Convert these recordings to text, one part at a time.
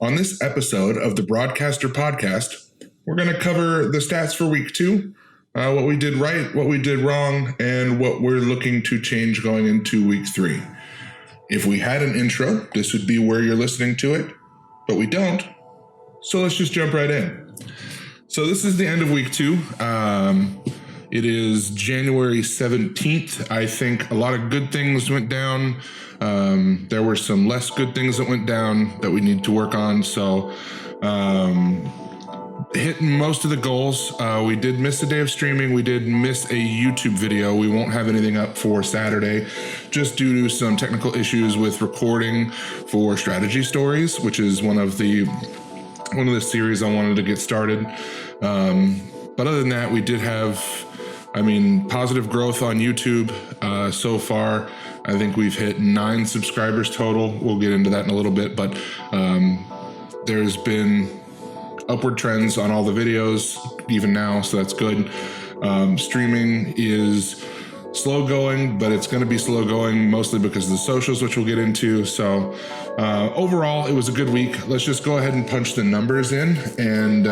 On this episode of the Broadcaster Podcast, we're going to cover the stats for week 2, what we did right, what we did wrong, and what we're looking to change going into week 3. If we had an intro, this would be where you're listening to it, but we don't. So let's just jump right in. So this is the end of week 2. It is January 17th. I think a lot of good things went down. There were some less good things that went down that we need to work on. So hitting most of the goals. We did miss a day of streaming. We did miss a YouTube video. We won't have anything up for Saturday just due to some technical issues with recording for Strategy Stories, which is one of the series I wanted to get started. But other than that, we did have, positive growth on YouTube so far. I think we've hit 9 subscribers total. We'll get into that in a little bit, but there's been upward trends on all the videos even now, so that's good. Streaming is slow going, but it's going to be slow going mostly because of the socials, which we'll get into. So overall, it was a good week. Let's just go ahead and punch the numbers in, and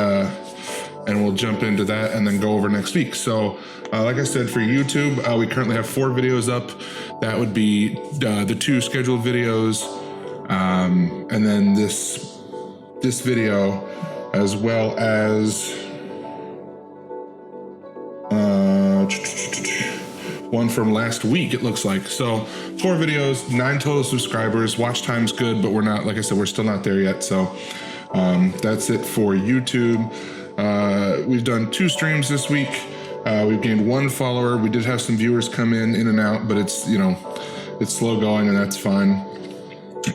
we'll jump into that and then go over next week. So like I said, for YouTube, we currently have 4 videos up. That would be the 2 scheduled videos, and then this video, as well as one from last week, it looks like. So 4 videos, 9 total subscribers. Watch time's good, but we're not, like I said, we're still not there yet. So that's it for YouTube. We've done 2 streams this week. We've gained 1 follower. We did have some viewers come in and out, but it's slow going, and that's fine.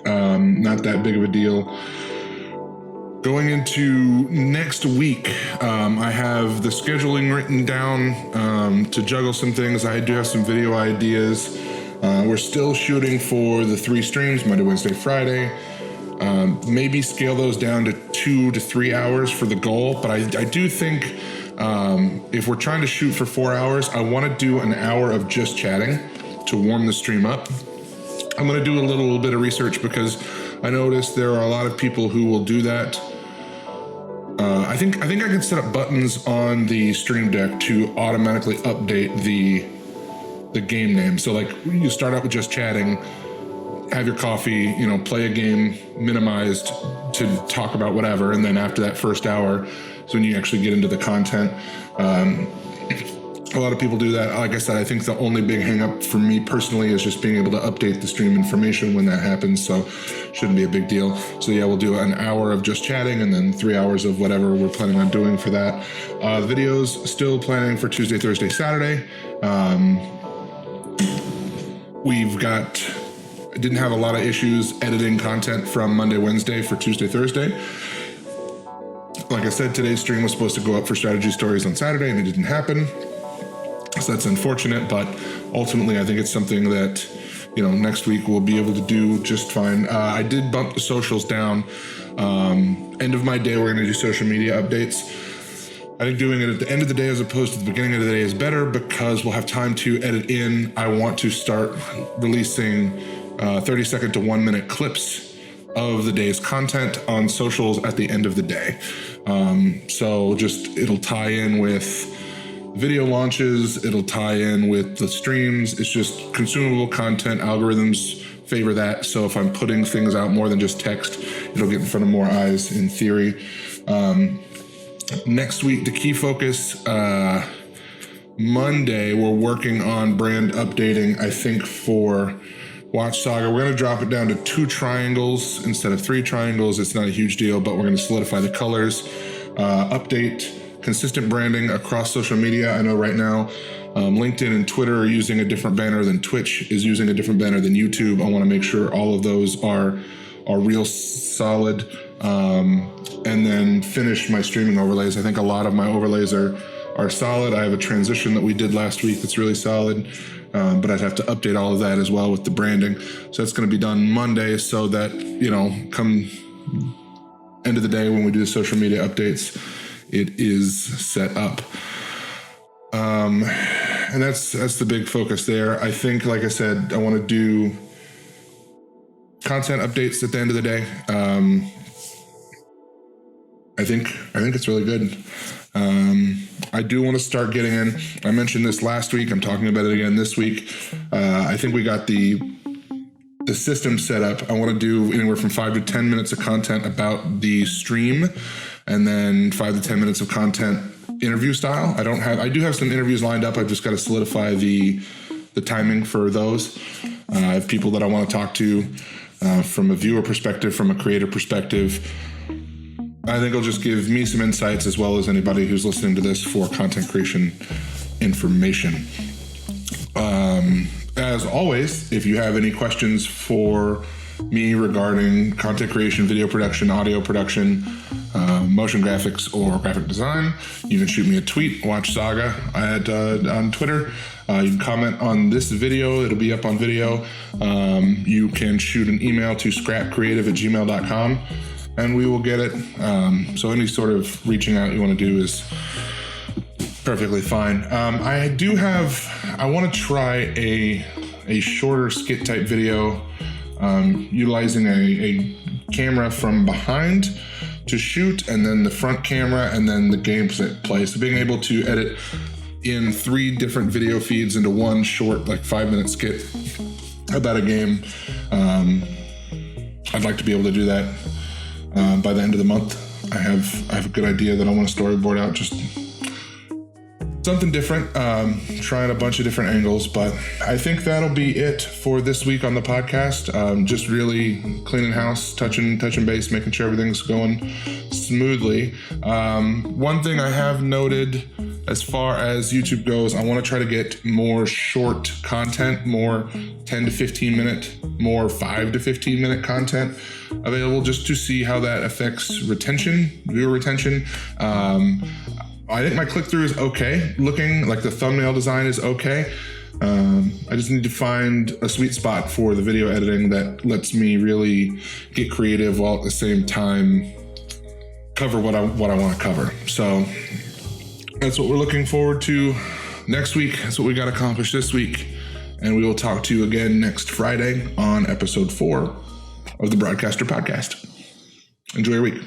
Not that big of a deal. Going into next week, I have the scheduling written down to juggle some things. I do have some video ideas. We're still shooting for the 3 streams, Monday, Wednesday, Friday. Maybe scale those down to 2 to 3 hours for the goal. But I do think if we're trying to shoot for 4 hours, I want to do an hour of just chatting to warm the stream up. I'm going to do a little bit of research because I noticed there are a lot of people who will do that. I think I can set up buttons on the stream deck to automatically update the game name. So like you start out with just chatting, have your coffee, play a game minimized to talk about whatever. And then after that first hour is when you actually get into the content. A lot of people do that. Like I said, I think the only big hang up for me personally is just being able to update the stream information when that happens. So shouldn't be a big deal. So yeah, we'll do an hour of just chatting and then 3 hours of whatever we're planning on doing for that. Videos still planning for Tuesday, Thursday, Saturday. Didn't have a lot of issues editing content from Monday, Wednesday for Tuesday, Thursday. Like I said, today's stream was supposed to go up for Strategy Stories on Saturday, and it didn't happen. So that's unfortunate, but ultimately I think it's something that, next week we'll be able to do just fine. I did bump the socials down. End of my day, we're going to do social media updates. I think doing it at the end of the day as opposed to the beginning of the day is better because we'll have time to edit in. I want to start releasing 30-second to 1-minute clips of the day's content on socials at the end of the day. So it'll tie in with video launches, it'll tie in with the streams. It's just consumable content. Algorithms favor that. So if I'm putting things out more than just text, it'll get in front of more eyes in theory. Next week, the key focus, Monday, we're working on brand updating, I think, for watchSAGA. We're going to drop it down to 2 triangles instead of 3 triangles. It's not a huge deal, but we're going to solidify the colors, update consistent branding across social media. I know right now LinkedIn and Twitter are using a different banner than Twitch is using a different banner than YouTube. I want to make sure all of those are real solid, and then finish my streaming overlays. I think a lot of my overlays are solid. I have a transition that we did last week that's really solid, but I'd have to update all of that as well with the branding. So that's going to be done Monday so that, come end of the day when we do the social media updates, it is set up. And that's the big focus there. I think, like I said, I want to do content updates at the end of the day. I think it's really good. I do want to start getting in. I mentioned this last week. I'm talking about it again this week. I think we got the system set up. I want to do anywhere from 5 to 10 minutes of content about the stream, and then 5 to 10 minutes of content interview style. I do have some interviews lined up. I've just got to solidify the timing for those. I have people that I want to talk to from a viewer perspective, from a creator perspective. I think it'll just give me some insights as well as anybody who's listening to this for content creation information. As always, if you have any questions for me regarding content creation, video production, audio production, motion graphics, or graphic design, you can shoot me a tweet, watchSAGA on Twitter. You can comment on this video. It'll be up on video. You can shoot an email to scrapcreative@gmail.com. and we will get it. So any sort of reaching out you want to do is perfectly fine. I want to try a shorter skit type video utilizing a camera from behind to shoot, and then the front camera, and then the gameplay. So being able to edit in 3 different video feeds into one short, 5-minute skit about a game. I'd like to be able to do that. By the end of the month. I have a good idea that I want to storyboard out, just something different, trying a bunch of different angles, but I think that'll be it for this week on the podcast. Just really cleaning house, touching base, making sure everything's going smoothly. One thing I have noted as far as YouTube goes, I want to try to get more short content, more 10 to 15 minute, more 5 to 15 minute content available, just to see how that affects viewer retention. I think my click-through is okay looking, the thumbnail design is okay. I just need to find a sweet spot for the video editing that lets me really get creative while at the same time cover what I want to cover. So that's what we're looking forward to next week. That's what we got accomplished this week. And we will talk to you again next Friday on episode 4 of the Broadcaster Podcast. Enjoy your week.